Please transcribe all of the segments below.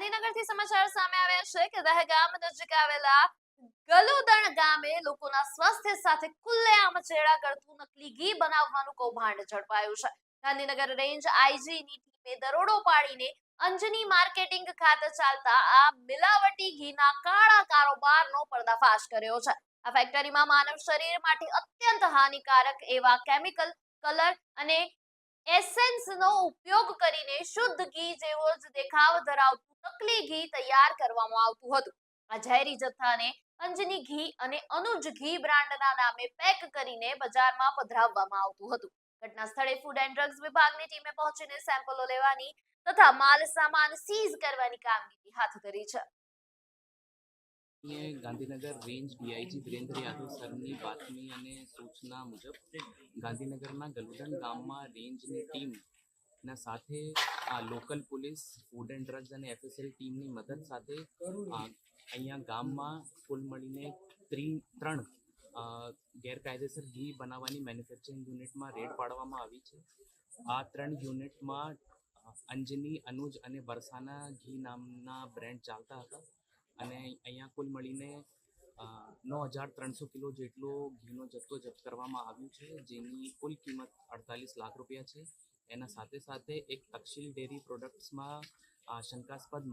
ગાંધીનગરથી સમાચાર સામે આવ્યા છે કે દહેગામ નજીક આવેલા ગલુદણ ગામે લોકોના સ્વાસ્થ્ય સાથે ખુલ્લેઆમ ચેડા કરતું નકલી ઘી બનાવવાનું કૌભાંડ ઝડપાયું છે. ગાંધીનગર રેન્જ આઈજીની ટીમે દરોડો પાડીને અંજની માર્કેટિંગ ખાતે ચાલતા આ મિલાવટી ઘીના કાળા કારોબારનો પર્દાફાશ કર્યો છે. આ ફેક્ટરીમાં માનવ શરીર માટે અત્યંત હાનિકારક એવા કેમિકલ, કલર અને એસેન્સનો ઉપયોગ કરીને શુદ્ધ ઘી જેવો જ દેખાવ ધરાવતું નકલી ઘી તૈયાર કરવામાં આવતું હતું. આ ઝેરી જથ્થાને અંજની ઘી અને અનુજ ઘી બ્રાન્ડના નામે પેક કરીને બજારમાં પધરાવવામાં આવતું હતું. ઘટના સ્થળે ફૂડ એન્ડ ડ્રગ્સ વિભાગની ટીમે પહોંચીને સેમ્પલો લેવાની તથા માલ સામાન સીઝ કરવાની કામગીરી હાથ ધરી છે. ગાંધીનગર રેન્જ ડીઆઈજી વિરેન્દ્ર યાદવ સરની બાતમી અને સૂચના મુજબ ગાંધીનગરના ગલુદન ગામમાં રેન્જની ટીમના સાથે local police, food and drugs અને એફએસએલ ટીમની મદદ સાથે અહીંયા ગામમાં કુલ મળીને ત્રણ ગેરકાયદેસર ઘી બનાવવાની મેન્યુફેક્ચરિંગ યુનિટમાં રેડ પાડવામાં આવી છે. આ 3 યુનિટમાં અંજની, અનુજ અને બરસાના ઘી નામના બ્રાન્ડ ચાલતા હતા અને અહીંયા કુલ મળીને 9,300 કિલો જેટલો ઘીનો જથ્થો જપ્ત કરવામાં આવ્યું છે, જેની કુલ કિંમત 48 લાખ રૂપિયા છે. એના સાથે સાથે એક તક્ષશિલ ડેરી પ્રોડક્ટ્સમાં શંકાસ્પદ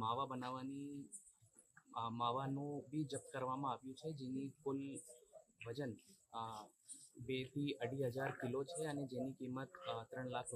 માવાનું બી જપ્ત કરવામાં આવ્યું છે, જેની કુલ વજન 2 થી 2,500 કિલો છે અને જેની કિંમત 3 લાખ